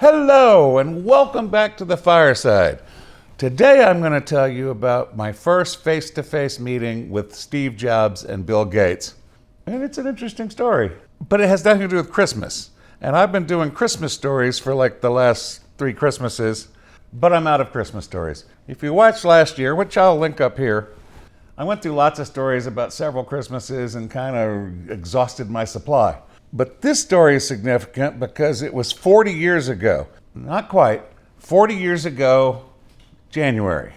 Hello and welcome back to the fireside. Today I'm going to tell you about my first face-to-face meeting with Steve Jobs and Bill Gates. And it's an interesting story, but it has nothing to do with Christmas. And I've been doing Christmas stories for like the last 3 Christmases, but I'm out of Christmas stories. If you watched last year, which I'll link up here, I went through lots of stories about several Christmases and kind of exhausted my supply. But this story is significant because it was 40 years ago, not quite, 40 years ago, January,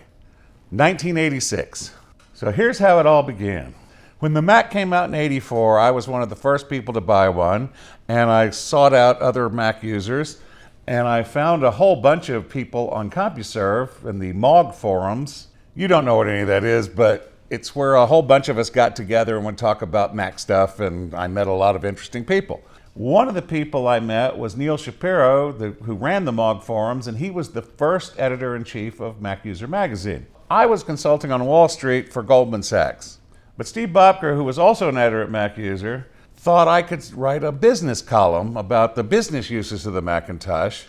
1986. So here's how it all began. When the Mac came out in '84, I was one of the first people to buy one, and I sought out other Mac users, and I found a whole bunch of people on CompuServe and the MOG forums. You don't know what any of that is, but it's where a whole bunch of us got together and would talk about Mac stuff, and I met a lot of interesting people. One of the people I met was Neil Shapiro, who ran the MOG forums, and he was the first editor-in-chief of MacUser magazine. I was consulting on Wall Street for Goldman Sachs. But Steve Bobker, who was also an editor at MacUser, thought I could write a business column about the business uses of the Macintosh,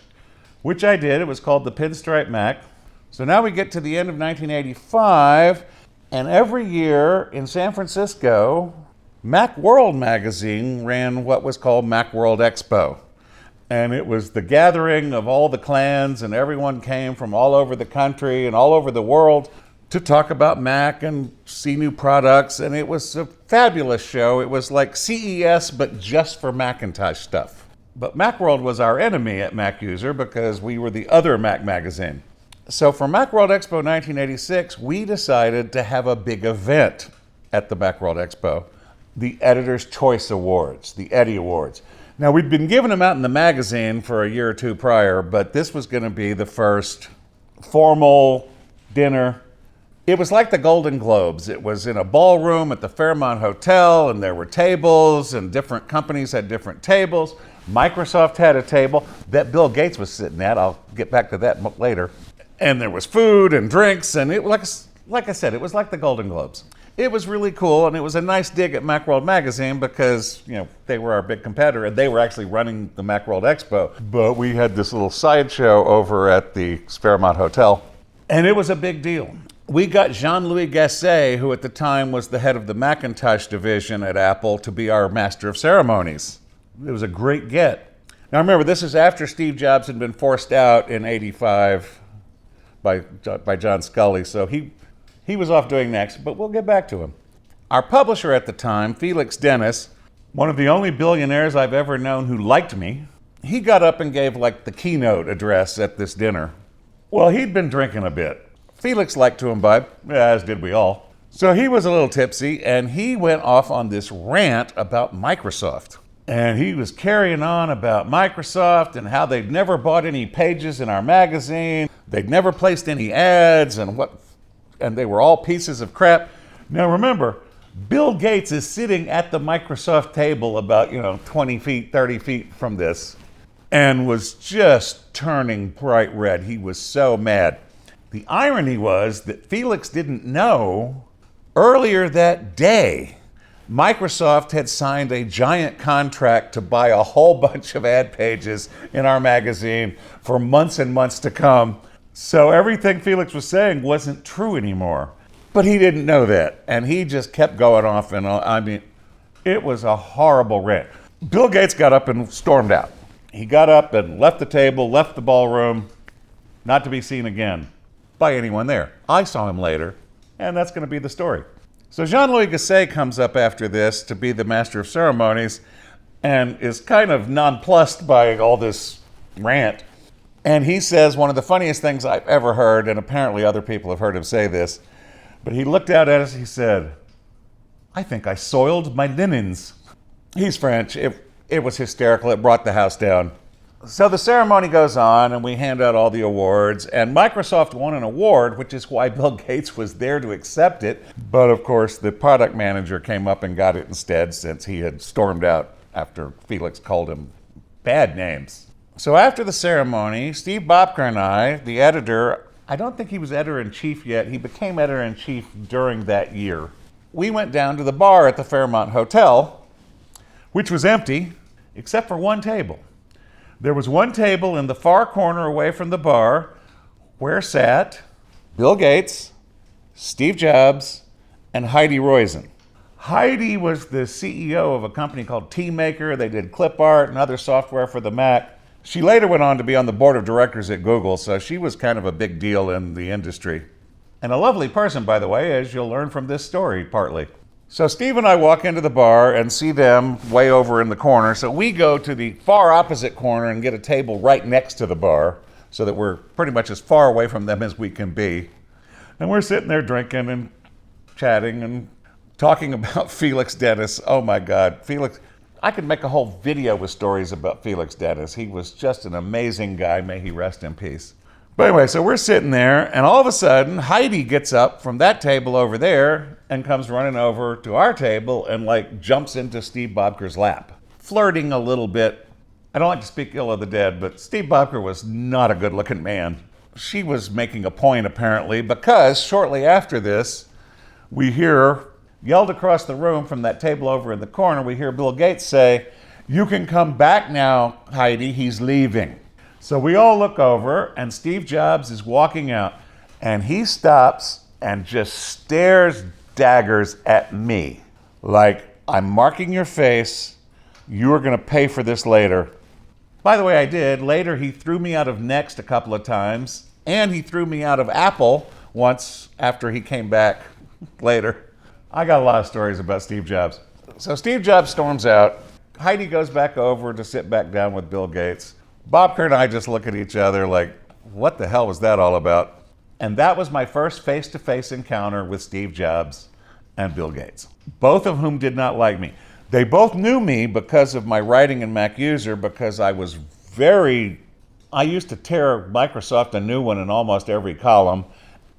which I did. It was called The Pinstripe Mac. So now we get to the end of 1985, and every year in San Francisco, Macworld magazine ran what was called Macworld Expo. And it was the gathering of all the clans, and everyone came from all over the country and all over the world to talk about Mac and see new products. And it was a fabulous show. It was like CES, but just for Macintosh stuff. But Macworld was our enemy at MacUser because we were the other Mac magazine. So for Macworld Expo 1986, we decided to have a big event at the Macworld Expo, the Editor's Choice Awards, the Eddy Awards. Now, we'd been giving them out in the magazine for a year or two prior, but this was going to be the first formal dinner. It was like the Golden Globes. It was in a ballroom at the Fairmont Hotel, and there were tables, and different companies had different tables. Microsoft had a table that Bill Gates was sitting at. I'll get back to that later. And there was food and drinks, and it, like I said, it was like the Golden Globes. It was really cool, and it was a nice dig at Macworld magazine because, they were our big competitor, and they were actually running the Macworld Expo. But we had this little sideshow over at the Fairmont Hotel, and it was a big deal. We got Jean-Louis Gassee, who at the time was the head of the Macintosh division at Apple, to be our master of ceremonies. It was a great get. Now remember, this is after Steve Jobs had been forced out in '85 by John Scully, so he was off doing next, but we'll get back to him. Our publisher at the time, Felix, one of the only billionaires I've ever known who liked me, he got up and gave like the keynote address at this dinner. Well, he'd been drinking a bit. Felix liked to imbibe, as did we all. So he was a little tipsy, and he went off on this rant about Microsoft. And he was carrying on about Microsoft and how they'd never bought any pages in our magazine. They'd never placed any ads, and they were all pieces of crap. Now remember, Bill Gates is sitting at the Microsoft table about, 20 feet, 30 feet from this, and was just turning bright red. He was so mad. The irony was that Felix didn't know earlier that day, Microsoft had signed a giant contract to buy a whole bunch of ad pages in our magazine for months and months to come. So everything Felix was saying wasn't true anymore. But he didn't know that, and he just kept going off, and it was a horrible rant. Bill Gates got up and stormed out. He got up and left the table, left the ballroom, not to be seen again by anyone there. I saw him later, and that's going to be the story. So Jean-Louis Gassee comes up after this to be the master of ceremonies and is kind of nonplussed by all this rant. And he says one of the funniest things I've ever heard, and apparently other people have heard him say this, but he looked out at us and he said, "I think I soiled my linens." He's French. It was hysterical. It brought the house down. So the ceremony goes on, and we hand out all the awards, and Microsoft won an award, which is why Bill Gates was there to accept it. But of course, the product manager came up and got it instead, since he had stormed out after Felix called him bad names. So after the ceremony, Steve Bobker and I, the editor, I don't think he was editor-in-chief yet. He became editor-in-chief during that year. We went down to the bar at the Fairmont Hotel, which was empty, except for one table. There was one table in the far corner away from the bar where sat Bill Gates, Steve Jobs, and Heidi Roizen. Heidi was the CEO of a company called TeamMaker. They did clip art and other software for the Mac. She later went on to be on the board of directors at Google, so she was kind of a big deal in the industry. And a lovely person, by the way, as you'll learn from this story, partly. So Steve and I walk into the bar and see them way over in the corner. So we go to the far opposite corner and get a table right next to the bar so that we're pretty much as far away from them as we can be. And we're sitting there drinking and chatting and talking about Felix Dennis. Oh my God, Felix. I could make a whole video with stories about Felix Dennis. He was just an amazing guy. May he rest in peace. But anyway, so we're sitting there, and all of a sudden, Heidi gets up from that table over there and comes running over to our table and like jumps into Steve Bobker's lap, flirting a little bit. I don't like to speak ill of the dead, but Steve Bobker was not a good-looking man. She was making a point, apparently, because shortly after this, we hear, yelled across the room from that table over in the corner, we hear Bill Gates say, "You can come back now, Heidi, he's leaving." So we all look over, and Steve Jobs is walking out, and he stops and just stares daggers at me. Like, "I'm marking your face. You are going to pay for this later." By the way, I did. Later, he threw me out of Next a couple of times, and he threw me out of Apple once after he came back later. I got a lot of stories about Steve Jobs. So Steve Jobs storms out. Heidi goes back over to sit back down with Bill Gates. Bobker and I just look at each other like, what the hell was that all about? And that was my first face-to-face encounter with Steve Jobs and Bill Gates, both of whom did not like me. They both knew me because of my writing in MacUser, because I used to tear Microsoft a new one in almost every column,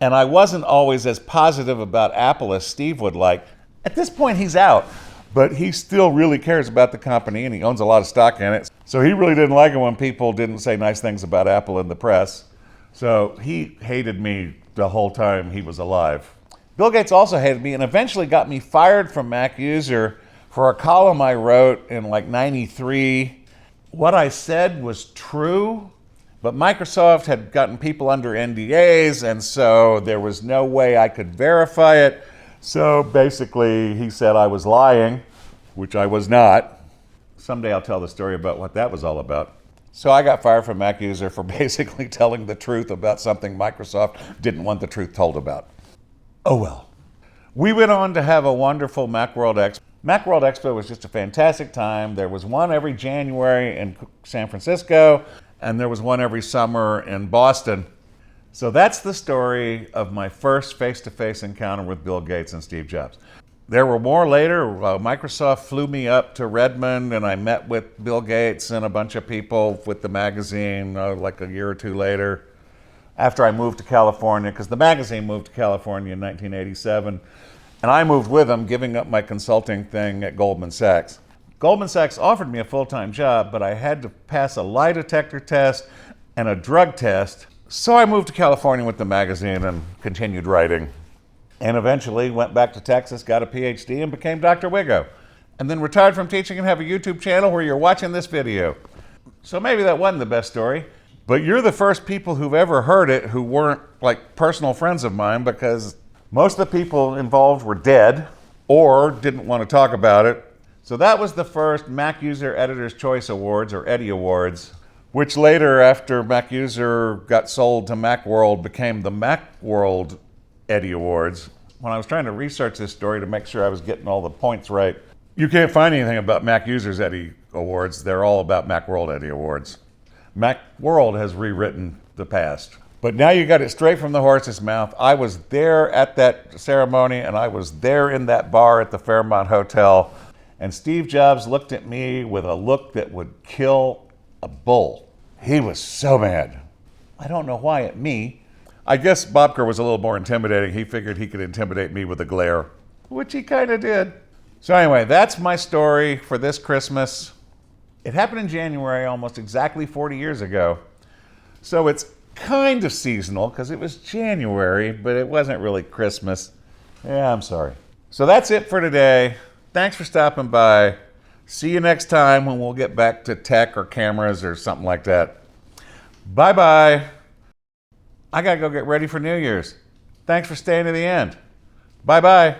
and I wasn't always as positive about Apple as Steve would like. At this point, he's out, but he still really cares about the company, and he owns a lot of stock in it. So he really didn't like it when people didn't say nice things about Apple in the press. So he hated me the whole time he was alive. Bill Gates also hated me and eventually got me fired from MacUser for a column I wrote in like '93. What I said was true, but Microsoft had gotten people under NDAs, and so there was no way I could verify it. So basically, he said I was lying, which I was not. Someday I'll tell the story about what that was all about. So I got fired from MacUser for basically telling the truth about something Microsoft didn't want the truth told about. Oh well. We went on to have a wonderful Macworld Expo. Macworld Expo was just a fantastic time. There was one every January in San Francisco, and there was one every summer in Boston. So that's the story of my first face-to-face encounter with Bill Gates and Steve Jobs. There were more later. Microsoft flew me up to Redmond, and I met with Bill Gates and a bunch of people with the magazine like a year or two later, after I moved to California, because the magazine moved to California in 1987, and I moved with them, giving up my consulting thing at Goldman Sachs. Goldman Sachs offered me a full-time job, but I had to pass a lie detector test and a drug test. So I moved to California with the magazine and continued writing. And eventually went back to Texas, got a PhD, and became Dr. Wigo. And then retired from teaching and have a YouTube channel where you're watching this video. So maybe that wasn't the best story, but you're the first people who've ever heard it who weren't like personal friends of mine, because most of the people involved were dead or didn't want to talk about it. So that was the first MacUser Editor's Choice Awards, or Eddy Awards, which later, after MacUser got sold to Macworld, became the Macworld Eddy Awards. When I was trying to research this story to make sure I was getting all the points right, you can't find anything about MacUser's Eddy Awards. They're all about Macworld Eddy Awards. Macworld has rewritten the past. But now you got it straight from the horse's mouth. I was there at that ceremony, and I was there in that bar at the Fairmont Hotel, and Steve Jobs looked at me with a look that would kill a bull. He was so mad. I don't know why at me. I guess Bobker was a little more intimidating. He figured he could intimidate me with a glare, which he kind of did. So anyway, that's my story for this Christmas. It happened in January, almost exactly 40 years ago. So it's kind of seasonal because it was January, but it wasn't really Christmas. Yeah, I'm sorry. So that's it for today. Thanks for stopping by. See you next time when we'll get back to tech or cameras or something like that. Bye-bye. I gotta go get ready for New Year's. Thanks for staying to the end. Bye-bye.